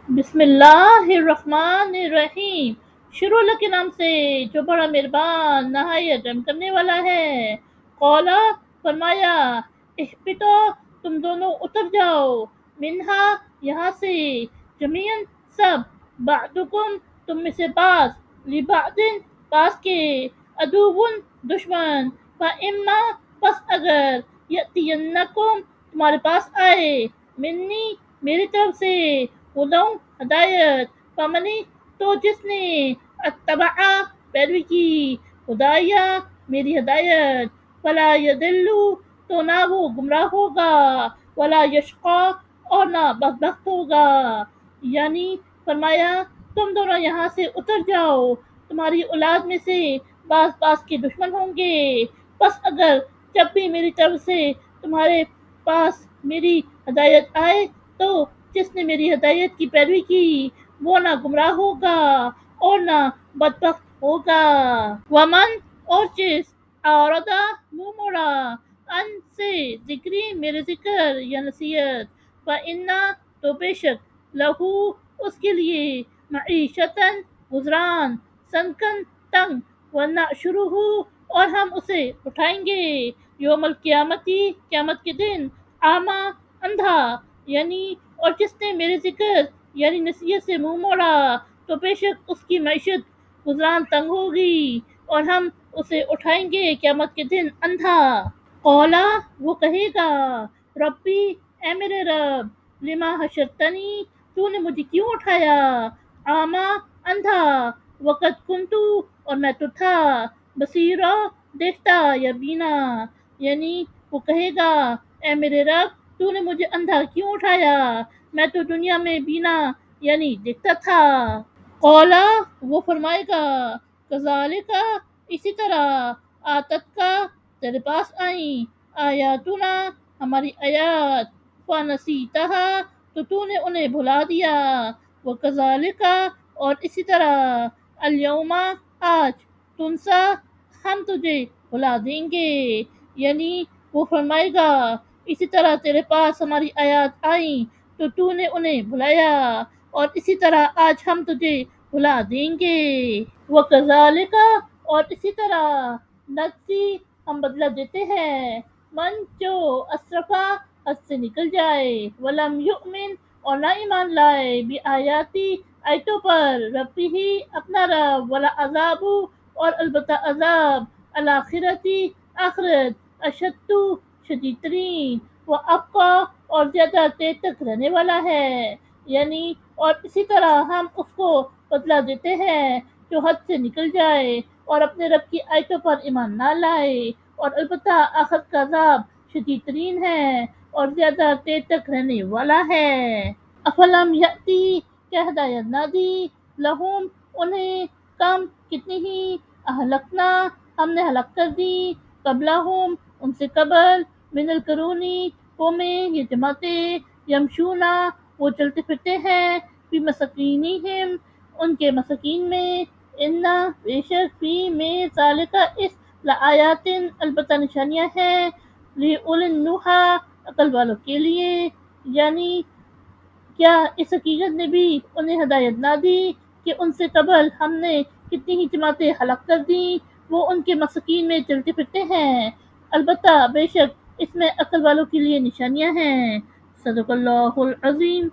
بسم اللہ الرحمن الرحیم۔ شروع اللہ کے نام سے جو بڑا مہربان نہایت رحم کرنے والا ہے۔ قولا فرمایا، اہبطا تم دونوں اتر جاؤ، منہا یہاں سے، جمیعاً سب، بعدکم تم میں سے بعض، لبعض بعض کے، عدوٌ دشمن، فاما پس اگر، یأتینکم تمہارے پاس آئے، منی میری طرف سے، ہدیٰ ہدایت، فمن تو جس نے، اتبع پیروی کی، ہدایٰ میری ہدایت، فلا یضل تو نہ وہ گمراہ ہوگا، ولا یشقی اور نہ بدبخت ہوگا۔ یعنی فرمایا تم دونوں یہاں سے اتر جاؤ، تمہاری اولاد میں سے بعض بعض کے دشمن ہوں گے، پس اگر جب بھی میری طرف سے تمہارے پاس میری ہدایت آئے تو جس نے میری ہدایت کی پیروی کی وہ نہ گمراہ ہوگا اور نہ بدبخت ہوگا۔ ومن اور جس، اعرض منہ موڑا، ان سے ذکری میرے ذکر یا نصیحت، فإنا تو بے شک، لہو اس کے لیے، معیشتاً گزران، سنکن تنگ، ونحشرہ اور ہم اسے اٹھائیں گے، یوم القیامتی قیامت کے دن، اعمیٰ اندھا، یعنی اور جس نے میرے ذکر یعنی نصیحت سے منہ موڑا تو بے شک اس کی معیشت گزران تنگ ہوگی اور ہم اسے اٹھائیں گے قیامت کے دن اندھا۔ قولا وہ کہے گا، ربی اے میرے رب، لما حشرتنی تو نے مجھے کیوں اٹھایا، اعمیٰ اندھا، وقد کنتو اور میں تو تھا، بصیرا دیکھتا یا بینا، یعنی وہ کہے گا اے میرے رب تو نے مجھے اندھا کیوں اٹھایا، میں تو دنیا میں بینا یعنی دیکھتا تھا۔ قولا وہ فرمائے گا، کذالک اسی طرح، آتت کا تیرے پاس آئیں، آیاتنا ہماری آیات، فنسیتہا تو نے انہیں بھلا دیا، وکذالک اور اسی طرح، الیوم آج، تنسا ہم تجھے بھلا دیں گے، یعنی وہ فرمائے گا اسی طرح تیرے پاس ہماری آیات آئیں تو نے انہیں بھلایا اور اسی طرح آج ہم تجھے بھلا دیں گے۔ وَكَذَلِكَ اور اسی طرح، نجزی ہم بدلہ دیتے ہیں، من جو اسرفا حد سے نکل جائے، ولم یؤمن اور نہ ایمان لائے، بآیاتی آیتوں پر، ربی ہی اپنا رب، ولا عذاب اور البتہ عذاب، الآخرتی آخرت، اشد شدید ترین، وہ ابقا اور زیادہ دیر تک رہنے والا ہے، یعنی اور اسی طرح ہم اس کو بدلہ دیتے ہیں جو حد سے نکل جائے اور اپنے رب کی آیتوں پر ایمان نہ لائے، اور البتہ آخرت کا عذاب شدید ترین ہے اور زیادہ دیر تک رہنے والا ہے۔ افلم یأتی کیا ہدایت نہ دی، لہم انہیں، کم کتنی ہی، اہلکنا ہم نے ہلاک کر دی، قبلہم ان سے قبل، من القرونی قومیں یہ جماعتیں، یمشونا وہ چلتے پھرتے ہیں، فی مساکینہم ان کے مساکین میں، انا بے شک، فی میں ذالک اس، لآیات البتہ نشانیاں ہیں، لأولی النہی عقل والوں کے لیے، یعنی کیا اس حقیقت نے بھی انہیں ہدایت نہ دی کہ ان سے قبل ہم نے کتنی ہی جماعتیں ہلاک کر دیں، وہ ان کے مساکین میں چلتے پھرتے ہیں، البتہ بے شک اس میں عقل والوں کے لیے نشانیاں ہیں۔ صدق اللہ العظیم۔